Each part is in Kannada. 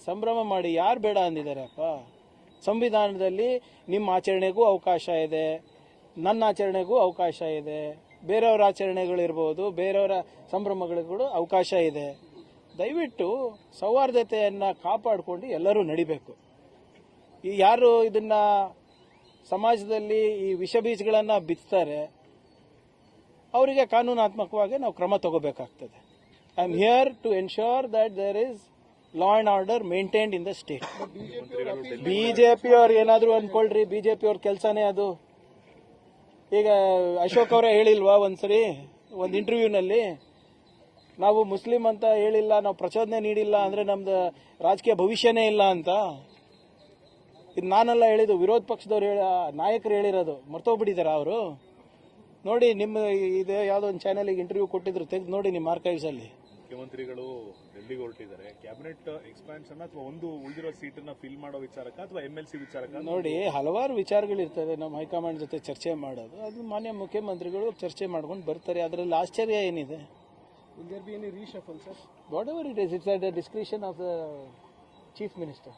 ಸಂಭ್ರಮ ಮಾಡಿ. ಯಾರು ಬೇಡ ಅಂದಿದ್ದಾರೆ ಅಪ್ಪ? ಸಂವಿಧಾನದಲ್ಲಿ ನಿಮ್ಮ ಆಚರಣೆಗೂ ಅವಕಾಶ ಇದೆ, ನನ್ನ ಆಚರಣೆಗೂ ಅವಕಾಶ ಇದೆ, ಬೇರೆಯವರ ಆಚರಣೆಗಳಿರ್ಬೋದು, ಬೇರೆಯವರ ಸಂಭ್ರಮಗಳಿಗೂ ಅವಕಾಶ ಇದೆ. ದಯವಿಟ್ಟು ಸೌಹಾರ್ದತೆಯನ್ನು ಕಾಪಾಡಿಕೊಂಡು ಎಲ್ಲರೂ ನಡಿಬೇಕು. ಈ ಯಾರು ಇದನ್ನ ಸಮಾಜದಲ್ಲಿ ಈ ವಿಷ ಬೀಜಗಳನ್ನು ಬಿತ್ತಾರೆ ಅವರಿಗೆ ಕಾನೂನಾತ್ಮಕವಾಗಿ ನಾವು ಕ್ರಮ ತಗೋಬೇಕಾಗ್ತದೆ. I am here to ensure that there is law and order maintained in the state. BJP ಅವ್ರು ಏನಾದ್ರು ಅನ್ಕೊಳ್ರಿ, ಬಿಜೆಪಿ ಅವ್ರ ಕೆಲಸನೇ ಅದು. ಈಗ ಅಶೋಕ್ ಅವರೇ ಹೇಳಿಲ್ವಾ ಒಂದ್ಸರಿ ಒಂದು ಇಂಟರ್ವ್ಯೂನಲ್ಲಿ, ನಾವು ಮುಸ್ಲಿಂ ಅಂತ ಹೇಳಿಲ್ಲ, ನಾವು ಪ್ರಚೋದನೆ ನೀಡಿಲ್ಲ ಅಂದ್ರೆ ನಮ್ದು ರಾಜಕೀಯ ಭವಿಷ್ಯನೇ ಇಲ್ಲ ಅಂತ. ಇದು ನಾನೆಲ್ಲ ಹೇಳಿದ್ದು, ವಿರೋಧ ಪಕ್ಷದವ್ರು ನಾಯಕರು ಹೇಳಿರೋದು. ಮರ್ತೋಗ್ಬಿಟ್ಟಿದ್ದಾರೆ ಅವರು. ನೋಡಿ, ನಿಮ್ಮ ಇದೆ ಯಾವುದೋ ಒಂದು ಚಾನೆಲ್ಗೆ ಇಂಟರ್ವ್ಯೂ ಕೊಟ್ಟಿದ್ರು, ತೆಗೆದು ನೋಡಿ ನಿಮ್ಮ ಆರ್ಕೈವ್ಸ್ ಅಲ್ಲಿ. ಮುಖ್ಯಮಂತ್ರಿಗಳು ಡೆಲ್ಲಿಗೆ ಹೊರಟಿದ್ದಾರೆ. ಕ್ಯಾಬಿನೆಟ್ ಎಕ್ಸ್ಪಾನ್ಷನ್ ಅಥವಾ ಒಂದು ಉಳಿದಿರೋ ಸೀಟನ್ನ ಫಿಲ್ ಮಾಡೋ ವಿಚಾರಕ್ಕೆ ಅಥವಾ MLC ವಿಚಾರಕ್ಕೆ? ನೋಡಿ, ಹಲವಾರು ವಿಚಾರಗಳಿರ್ತವೆ ನಮ್ಮ ಹೈಕಮಾಂಡ್ ಜೊತೆ ಚರ್ಚೆ ಮಾಡೋದು. ಅದು ಮಾನ್ಯ ಮುಖ್ಯಮಂತ್ರಿಗಳು ಚರ್ಚೆ ಮಾಡ್ಕೊಂಡು ಬರ್ತಾರೆ. ಅದರಲ್ಲಿ ಆಶ್ಚರ್ಯ ಏನಿದೆ? Will there be any reshuffle, sir? Whatever it is, it's at the discretion of the chief minister.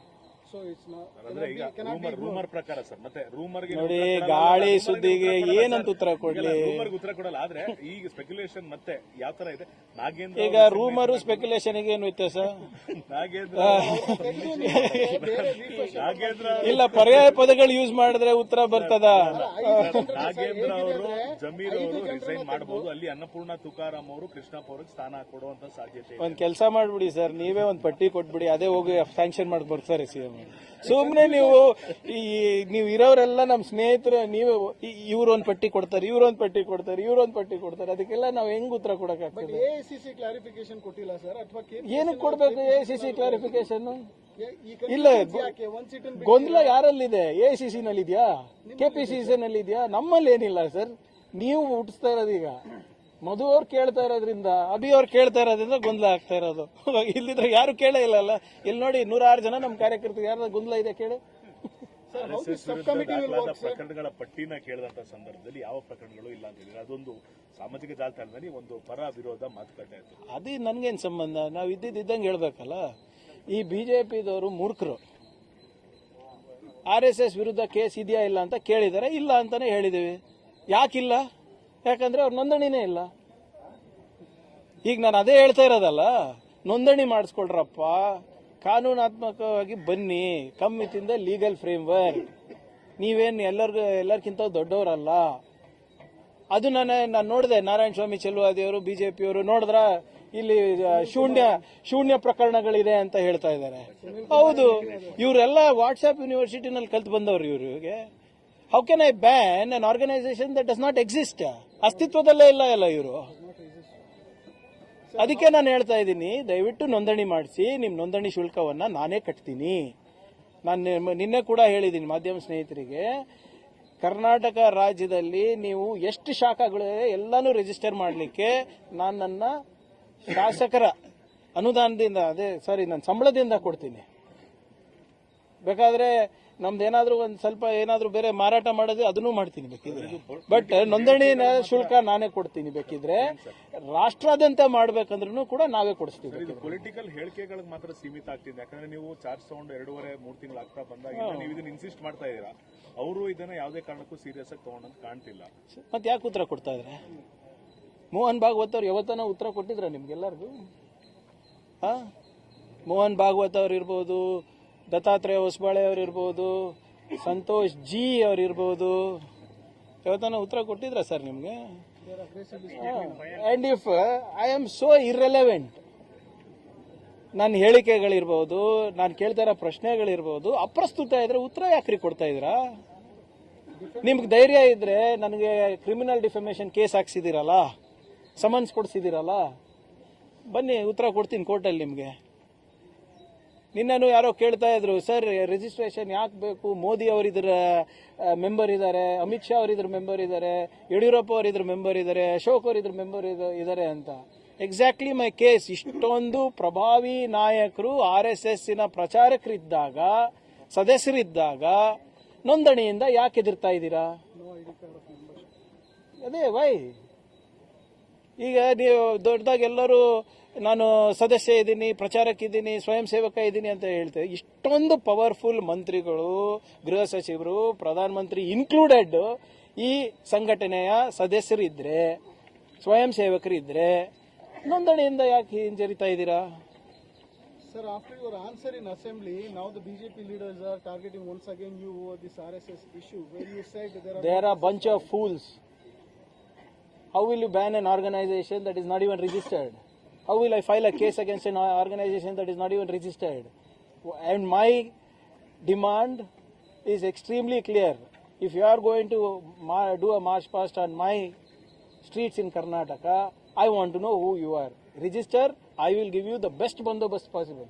So it's not. ಅಂದ್ರೆ ಈಗ ರೂಮರ್ ಪ್ರಕಾರ ಸರ್, ಮತ್ತೆ ರೂಮರ್ಗೆ ನೋಡಿ, ಗಾಳಿ ಸುದ್ದಿಗೆ ಏನಂತ ಉತ್ತರ ಕೊಡ್ಲಿ? ರೂಮರ್ಗೆ ಉತ್ತರ ಕೊಡಲ್ಲ. ಆದ್ರೆ ಈಗ ಸ್ಪೆಕ್ಯುಲೇಷನ್ ಮತ್ತೆ ಯಾವ ತರ ಇದೆ? ನಾಗೇಂದ್ರ ಈಗ ರೂಮರು ಸ್ಪೆಕ್ಯುಲೇಷನ್ ಏನು ವ್ಯತ್ಯಾಸ? ನಾಗೇಂದ್ರ ಇಲ್ಲ, ಪರ್ಯಾಯ ಪದಗಳು ಯೂಸ್ ಮಾಡಿದ್ರೆ ಉತ್ತರ ಬರ್ತದ? ನಾಗೇಂದ್ರ ಅವರು, ಜಮೀರ್ ಅವರು ರಿಸೈನ್ ಮಾಡಬಹುದು. ಅಲ್ಲಿ ಅನ್ನಪೂರ್ಣ ತುಕಾರಾಮ್ ಅವರು ಕೃಷ್ಣಪ್ಪ ಅವ್ರಿಗೆ ಸ್ಥಾನ ಕೊಡುವಂತ ಸಾಧ್ಯತೆ ಇದೆ. ಒಂದ್ ಕೆಲಸ ಮಾಡ್ಬಿಡಿ ಸರ್, ನೀವೇ ಒಂದ್ ಪಟ್ಟಿ ಕೊಟ್ಬಿಡಿ, ಅದೇ ಹೋಗಿ ಸ್ಯಾಂಕ್ಷನ್ ಮಾಡಿ ಬರ್ತಾರೆ ಸಿಎಂ. ಸುಮ್ನೆ ನೀವು ಇರೋರೆಲ್ಲ ನಮ್ಮ ಸ್ನೇಹಿತರು, ನೀವು ಇವ್ರೊಂದ್ ಪಟ್ಟಿ ಕೊಡ್ತಾರೆ, ಇವ್ರೊಂದ್ ಪಟ್ಟಿ ಕೊಡ್ತಾರೆ, ಇವ್ರೊಂದ್ ಪಟ್ಟಿ ಕೊಡ್ತಾರೆ. ಅದಕ್ಕೆಲ್ಲ ನಾವು ಹೆಂಗ್ ಉತ್ತರ ಕೊಡಕ್ಕಾಗ್ತದೆ? AICC ಕ್ಲಾರಿಫಿಕೇಶನ್ ಕೊಟ್ಟಿಲ್ಲ ಸರ್, ಅಥವಾ ಏನಕ್ಕೆ ಕೊಡ್ಬೇಕು AICC ಕ್ಲಾರಿಫಿಕೇಶನ್? ಇಲ್ಲ, ಗೊಂದಲ ಯಾರಲ್ಲಿದೆ? AICC ನಲ್ಲಿ ಇದೆಯಾ? KPCC ನಲ್ಲಿ ಇದೆಯಾ? ನಮ್ಮಲ್ಲಿ ಏನಿಲ್ಲ ಸರ್. ನೀವು ಹುಟ್ಟಿಸ್ತಾ ಇರೋದು ಈಗ. ಮಧು ಅವ್ರು ಕೇಳ್ತಾ ಇರೋದ್ರಿಂದ, ಅಭಿ ಅವ್ರು ಕೇಳ್ತಾ ಇರೋದ್ರಿಂದ ಗೊಂದಲ ಆಗ್ತಾ ಇರೋದು. ಇಲ್ಲಿದ್ರೆ ಯಾರು ಕೇಳೇ ಇಲ್ಲಲ್ಲ. ಇಲ್ಲಿ ನೋಡಿ, 106 ಜನ ನಮ್ಮ ಕಾರ್ಯಕರ್ತರು, ಯಾರು ಗೊಂದಲ ಇದೆ ಕೇಳಿ. ಪ್ರಕರಣಗಳ ಪಟ್ಟಿನ ಕೇಳಿದಂತ ಸಂದರ್ಭದಲ್ಲಿ ಯಾವ ಪ್ರಕರಣಗಳು ಇಲ್ಲ ಅಂತ ಹೇಳಿದ್ರೆ ಅದೊಂದು ಸಾಮಾಜಿಕ ಜಾಲತಾಣದಲ್ಲಿ ಒಂದು ಪರ ವಿರೋಧ ಮಾತುಕತೆ ಆಯ್ತು. ಅದು ನನ್ಗೇನ್ ಸಂಬಂಧ? ನಾವು ಇದ್ದಂಗೆ ಹೇಳ್ಬೇಕಲ್ಲ. ಈ ಬಿಜೆಪಿದವರು ಮೂರ್ಖರು. RSS ವಿರುದ್ಧ ಕೇಸ್ ಇದೆಯಾ ಇಲ್ಲ ಅಂತ ಕೇಳಿದ್ದಾರೆ, ಇಲ್ಲ ಅಂತಾನೆ ಹೇಳಿದೀವಿ. ಯಾಕಿಲ್ಲ? ಯಾಕಂದ್ರೆ ಅವ್ರ ನೋಂದಣಿನೇ ಇಲ್ಲ. ಈಗ ನಾನು ಅದೇ ಹೇಳ್ತಾ ಇರೋದಲ್ಲ, ನೋಂದಣಿ ಮಾಡಿಸ್ಕೊಳ್ರಪ್ಪ, ಕಾನೂನಾತ್ಮಕವಾಗಿ ಬನ್ನಿ, come with in the legal framework. ನೀವೇನು ಎಲ್ಲರಿಗಿಂತ ದೊಡ್ಡವರಲ್ಲ. ಅದು ನಾನು ನೋಡಿದೆ, ನಾರಾಯಣ ಸ್ವಾಮಿ ಚೆಲುವಾದಿಯವರು, ಬಿಜೆಪಿಯವರು ನೋಡಿದ್ರ ಇಲ್ಲಿ ಶೂನ್ಯ ಪ್ರಕರಣಗಳಿದೆ ಅಂತ ಹೇಳ್ತಾ ಇದ್ದಾರೆ. ಹೌದು, ಇವರೆಲ್ಲ ವಾಟ್ಸ್ಆಪ್ ಯೂನಿವರ್ಸಿಟಿನಲ್ಲಿ ಕಲ್ತು ಬಂದವರು ಇವ್ರಿಗೆ. How can I ban an organisation that does not exist? ಅಸ್ತಿತ್ವದಲ್ಲೇ ಇಲ್ಲ ಇವರು. ಅದಕ್ಕೆ ನಾನು ಹೇಳ್ತಾ ಇದ್ದೀನಿ, ದಯವಿಟ್ಟು ನೋಂದಣಿ ಮಾಡಿಸಿ. ನಿಮ್ಮ ನೋಂದಣಿ ಶುಲ್ಕವನ್ನ ನಾನೇ ಕಟ್ತೀನಿ. ನಾನು ನಿನ್ನೆ ಕೂಡ ಹೇಳಿದ್ದೀನಿ ಮಾಧ್ಯಮ ಸ್ನೇಹಿತರಿಗೆ, ಕರ್ನಾಟಕ ರಾಜ್ಯದಲ್ಲಿ ನೀವು ಎಷ್ಟು ಶಾಖಗಳಿವೆ ಎಲ್ಲಾನು ರಿಜಿಸ್ಟರ್ ಮಾಡಲಿಕ್ಕೆ ನಾನು ನನ್ನ ಶಾಸಕರ ಅನುದಾನದಿಂದ, ನನ್ನ ಸಂಬಳದಿಂದ ಕೊಡ್ತೀನಿ. ಬೇಕಾದ್ರೆ ನಮ್ದೇನಾದ್ರೂ ಒಂದ್ ಸ್ವಲ್ಪ ಏನಾದ್ರೂ ಬೇರೆ ಮಾರಾಟ ಮಾಡೋದು ಅದನ್ನೂ ಮಾಡ್ತೀನಿ ಬೇಕಿದ್ರೆ. ಬಟ್ ನೋಂದಣಿ ಶುಲ್ಕ ನಾನೇ ಕೊಡ್ತೀನಿ. ಬೇಕಿದ್ರೆ ರಾಷ್ಟ್ರಾದ್ಯಂತ ಮಾಡ್ಬೇಕಂದ್ರೂ ಕೂಡ ನಾವೇ ಕೊಡಿಸ್ತೀವಿ. ಪೊಲಿಟಿಕಲ್ ಹೇಳಿಕೆಗಳಿಗೆ ಮಾತ್ರ ಸೀಮಿತ ಆಗ್ತಿದೆ. ಯಾಕಂದ್ರೆ ನೀವು ಚಾರ್ಜ್ ತಗೊಂಡು 2.5-3 ತಿಂಗಳು ಆಗ್ತಾ ಬಂದಾಗ ನೀವು ಇದನ್ನ ಇನ್ಸಿಸ್ಟ್ ಮಾಡ್ತಾ ಇದೀರಾ. ಅವರು ಇದನ್ನ ಯಾವುದೇ ಕಾರಣಕ್ಕೂ ಸೀರಿಯಸ್ ಆಗಿ ತಗೊಂಡಂತ ಕಾಣ್ತಿಲ್ಲ. ಮತ್ತೆ ಯಾಕೆ ಉತ್ತರ ಕೊಡ್ತಾ ಇದ್ರೆ? ಮೋಹನ್ ಭಾಗವತ್ ಅವ್ರು ಯಾವತ್ತನ ಉತ್ತರ ಕೊಟ್ಟಿದ್ರ ನಿಮ್ಗೆಲ್ಲರಿಗೂ? ಮೋಹನ್ ಭಾಗವತ್ ಅವ್ರು ಇರ್ಬೋದು, ದತ್ತಾತ್ರೇಯ ಹೊಸಬಾಳೆ ಅವ್ರು ಇರ್ಬೋದು, ಸಂತೋಷ್ ಜಿ ಅವ್ರು ಇರ್ಬೋದು, ಯಾವತ್ತನ ಉತ್ತರ ಕೊಟ್ಟಿದ್ರ ಸರ್ ನಿಮ್ಗೆ? And if I am so irrelevant, ನನ್ನ ಹೇಳಿಕೆಗಳಿರ್ಬೋದು, ನಾನು ಕೇಳ್ತಾ ಇರೋ ಪ್ರಶ್ನೆಗಳಿರ್ಬೋದು ಅಪ್ರಸ್ತುತ ಇದ್ರೆ ಉತ್ತರ ಯಾಕ್ರಿ ಕೊಡ್ತಾ ಇದ್ರಾ? ನಿಮ್ಗೆ ಧೈರ್ಯ ಇದ್ರೆ ನನಗೆ ಕ್ರಿಮಿನಲ್ ಡಿಫಮೇಷನ್ ಕೇಸ್ ಹಾಕ್ಸಿದಿರಲ್ಲ, ಸಮನ್ಸ್ ಕೊಡ್ಸಿದಿರಲ್ಲ, ಬನ್ನಿ ಉತ್ತರ ಕೊಡ್ತೀನಿ ಕೋರ್ಟಲ್ಲಿ ನಿಮ್ಗೆ. ನಿನ್ನೆನೂ ಯಾರೋ ಕೇಳ್ತಾ ಇದ್ರು, ಸರ್ ರಿಜಿಸ್ಟ್ರೇಷನ್ ಯಾಕೆ ಬೇಕು? ಮೋದಿ ಅವರು ಇದ್ರ ಮೆಂಬರ್ ಇದ್ದಾರೆ, ಅಮಿತ್ ಶಾ ಅವರು ಇದ್ರ ಮೆಂಬರ್ ಇದ್ದಾರೆ, ಯಡಿಯೂರಪ್ಪ ಅವರು ಇದ್ರ ಮೆಂಬರ್ ಇದ್ದಾರೆ, ಅಶೋಕ್ ಅವರು ಇದ್ರ ಮೆಂಬರ್ ಇದ್ದಾರೆ ಅಂತ. ಎಕ್ಸಾಕ್ಟ್ಲಿ ಮೈ ಕೇಸ್. ಇಷ್ಟೊಂದು ಪ್ರಭಾವಿ ನಾಯಕರು RSSನ ಪ್ರಚಾರಕರಿದ್ದಾಗ, ಸದಸ್ಯರಿದ್ದಾಗ ನೋಂದಣಿಯಿಂದ ಯಾಕೆ ಎದುರ್ತಾ ಇದ್ದೀರಾ? ಅದೇ ವೈ ಈಗ ನೀವು ದೊಡ್ಡದಾಗಿ ಎಲ್ಲರೂ ನಾನು ಸದಸ್ಯ ಇದ್ದೀನಿ, ಪ್ರಚಾರಕ್ಕಿದ್ದೀನಿ, ಸ್ವಯಂ ಸೇವಕ ಇದ್ದೀನಿ ಅಂತ ಹೇಳ್ತೇವೆ. ಇಷ್ಟೊಂದು ಪವರ್ಫುಲ್ ಮಂತ್ರಿಗಳು, ಗೃಹ ಸಚಿವರು, ಪ್ರಧಾನಮಂತ್ರಿ ಇನ್ಕ್ಲೂಡೆಡ್ ಈ ಸಂಘಟನೆಯ ಸದಸ್ಯರಿದ್ರೆ, ಸ್ವಯಂ ಸೇವಕರಿದ್ರೆ ನೋಂದಣಿಯಿಂದ ಯಾಕೆ ಹಿಂಜರಿತಾ ಇದ್ದೀರಾ? Sir, after your answer in assembly, now the BJP leaders are targeting once again you over this RSS issue, where you said There are a bunch of fools. How will you ban an organization that is not even registered? How will I file a case against an organization that is not even registered? And my demand is extremely clear. If you are going to do a march past on my streets in Karnataka, I want to know who you are. Register, I will give you the best bandobast possible.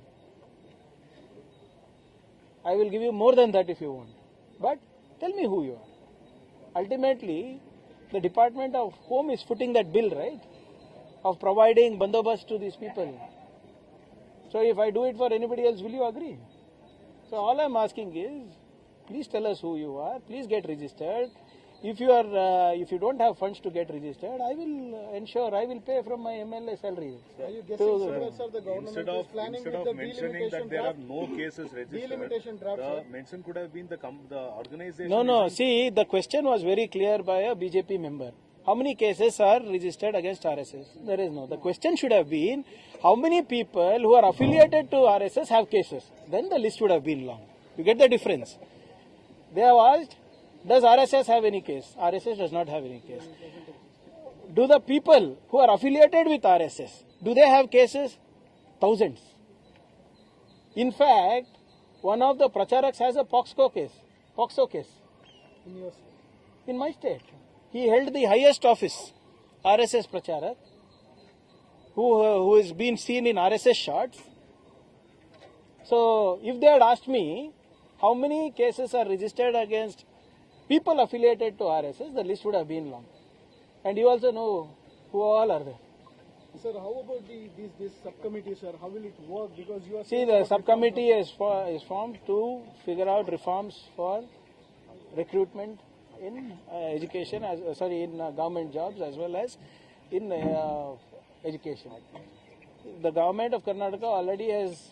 I will give you more than that if you want. But tell me who you are. Ultimately, the Department of Home is footing that bill, right? Of providing bandobast to these people. So if I do it for anybody else, will you agree? So all I'm asking is, please tell us who you are. Please get registered. If you don't have funds to get registered, I will ensure I will pay from my MLA salary. are you guessing somewhere, sir, the government Instead is of planning instead with of the mentioning that delimitation there are draft? no cases registered, Delimitation draft, the sir. mention could have been the organization. No. See, the question was very clear by a BJP member. How many cases are registered against RSS? There is no. The question should have been, how many people who are affiliated to RSS have cases? Then the list would have been long. You get the difference? They have asked, does RSS have any case? RSS does not have any case. Do the people who are affiliated with RSS, do they have cases? Thousands. In fact, one of the pracharaks has a POXO case In your state. in my state. He held the highest office, RSS pracharak, who is being seen in RSS shots. So, if they had asked me how many cases are registered against people affiliated to RSS, the list would have been long. And you also know who all are there. Sir, how about this subcommittee, sir? How will it work? Because you are See, saying the about subcommittee is formed to figure out reforms for recruitment in education, in government jobs as well as in education. The government of Karnataka already has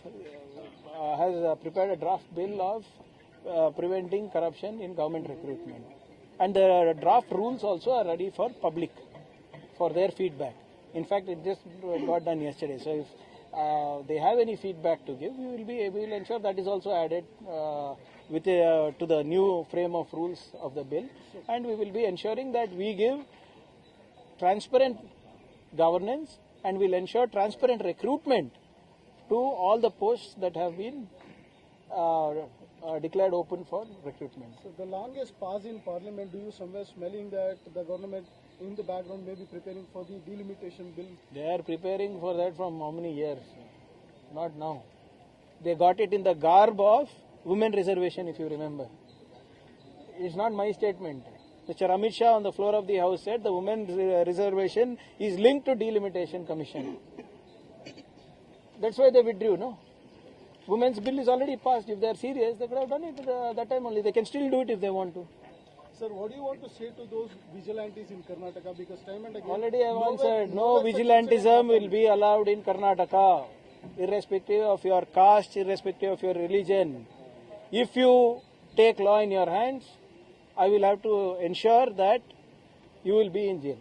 prepared a draft bill of preventing corruption in government recruitment. And the draft rules also are ready for public, for their feedback. In fact, it just got done yesterday. So if they have any feedback to give, we will ensure that is also added to the new frame of rules of the bill. And we will be ensuring that we give transparent governance and will ensure transparent recruitment to all the posts that have been declared open for recruitment. So the longest pause in parliament, do you somewhere smelling that the government in the background may be preparing for the delimitation bill? They are preparing for that from how many years? Not now. They got it in the garb of women reservation, if you remember. It's not my statement. Mr. Amit Shah on the floor of the House said the women reservation is linked to delimitation commission. That's why they withdrew, no? Women's bill is already passed. If they are serious, they could have done it that time only. They can still do it if they want to. Sir, what do you want to say to those vigilantes in Karnataka? Because time and again, Already I have answered. No nowhere such vigilantism incident will be allowed in Karnataka, irrespective of your caste, irrespective of your religion. If you take law in your hands, I will have to ensure that you will be in jail.